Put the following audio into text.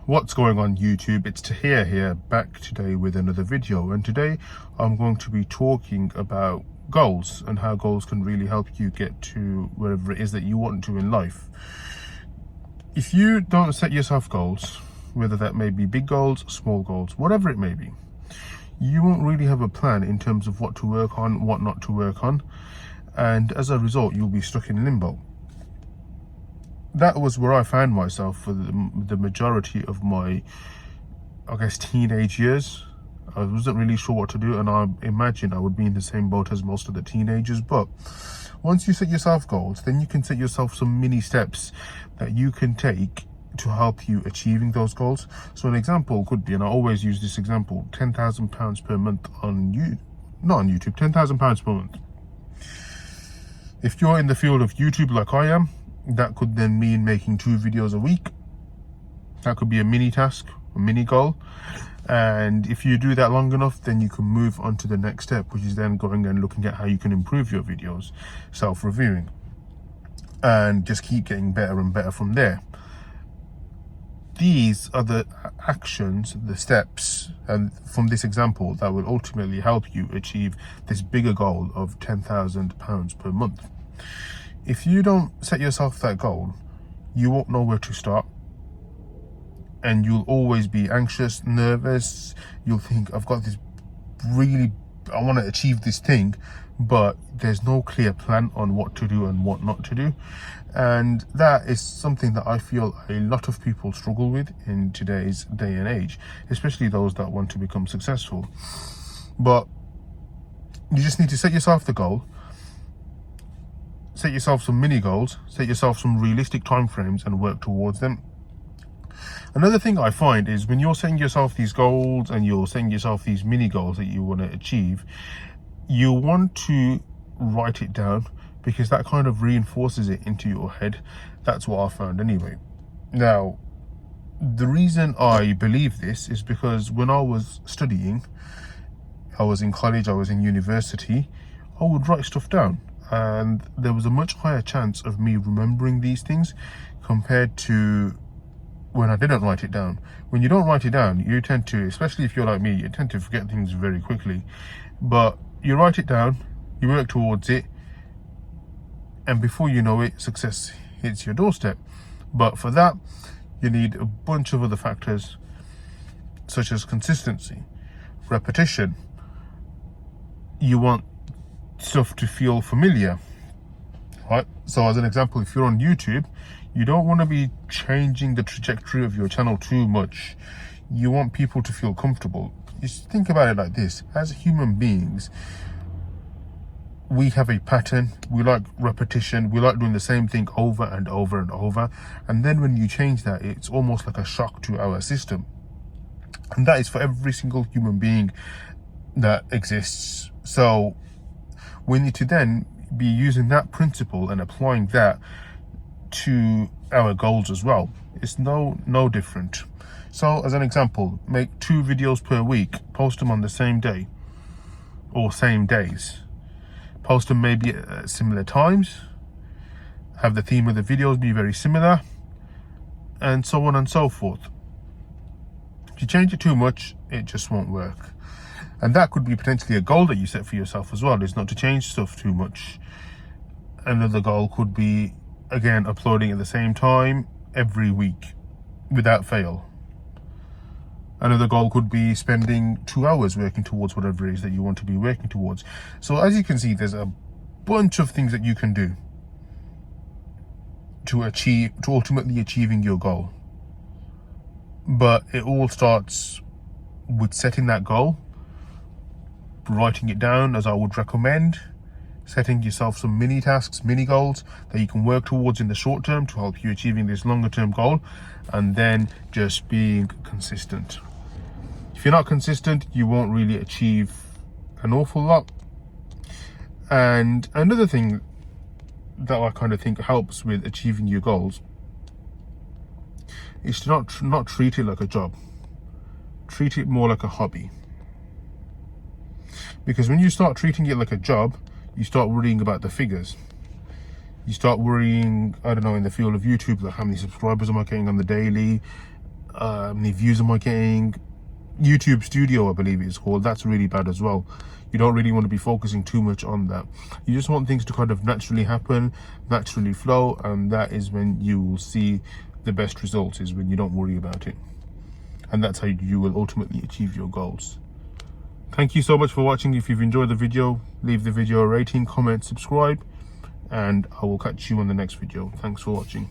What's going on YouTube? It's Tahir here, back today with another video, and today I'm going to be talking about goals and how goals can really help you get to wherever it is that you want to in life. If you don't set yourself goals, whether that may be big goals, small goals, whatever it may be, you won't really have a plan in terms of what to work on, what not to work on, and as a result you'll be stuck in limbo. That was where I found myself for the majority of my, I guess, teenage years. I wasn't really sure what to do, and I imagine I would be in the same boat as most of the teenagers. But once you set yourself goals, then you can set yourself some mini steps that you can take to help you achieving those goals. So an example could be, and I always use this example, £10,000 per month on not on YouTube, £10,000 per month. If you're in the field of YouTube like I am, that could then mean making 2 videos a week. That could be a mini task, a mini goal. And if you do that long enough, then you can move on to the next step, which is then going and looking at how you can improve your videos, self-reviewing, and just keep getting better and better from there. These are the actions, the steps, and from this example, that will ultimately help you achieve this bigger goal of £10,000 per month. If you don't set yourself that goal, you won't know where to start, and you'll always be anxious, nervous. You'll think, I've got this I want to achieve this thing, but there's no clear plan on what to do and what not to do. And that is something that I feel a lot of people struggle with in today's day and age, especially those that want to become successful. But you just need to set yourself the goal, set yourself some mini goals, set yourself some realistic timeframes, and work towards them. Another thing I find is when you're setting yourself these goals and you're setting yourself these mini goals that you want to achieve, you want to write it down, because that kind of reinforces it into your head. That's what I found anyway. Now, the reason I believe this is because when I was studying, I was in college, I was in university, I would write stuff down, and there was a much higher chance of me remembering these things compared to when I didn't write it down. When you don't write it down, you tend to, especially if you're like me, you tend to forget things very quickly. But you write it down, you work towards it, and before you know it, success hits your doorstep. But for that, you need a bunch of other factors, such as consistency, repetition. You want stuff to feel familiar, right? So as an example, if you're on YouTube, you don't want to be changing the trajectory of your channel too much. You want people to feel comfortable. Just think about it like this: as human beings, we have a pattern, we like repetition, we like doing the same thing over and over and over, and then when you change that, it's almost like a shock to our system. And that is for every single human being that exists. So we need to then be using that principle and applying that to our goals as well. It's no different. So as an example, make 2 videos per week, post them on the same day or same days, post them maybe at similar times, have the theme of the videos be very similar, and so on and so forth. If you change it too much, it just won't work. And that could be potentially a goal that you set for yourself as well, is not to change stuff too much. Another goal could be, again, uploading at the same time every week without fail. Another goal could be spending 2 hours working towards whatever it is that you want to be working towards. So as you can see, there's a bunch of things that you can do to ultimately achieving your goal. But it all starts with setting that goal, writing it down, as I would recommend, setting yourself some mini tasks, mini goals that you can work towards in the short term to help you achieving this longer term goal, and then just being consistent. If you're not consistent, you won't really achieve an awful lot. And another thing that I kind of think helps with achieving your goals is to not treat it like a job. Treat it more like a hobby. Because when you start treating it like a job, you start worrying about the figures. You start worrying, I don't know, in the field of YouTube, like how many subscribers am I getting on the daily? many views am I getting. YouTube Studio, I believe it's called, that's really bad as well. You don't really want to be focusing too much on that. You just want things to kind of naturally happen, naturally flow, and that is when you will see the best results, is when you don't worry about it. And that's how you will ultimately achieve your goals. Thank you so much for watching. If you've enjoyed the video, leave the video a rating, comment, subscribe, and I will catch you on the next video. Thanks for watching.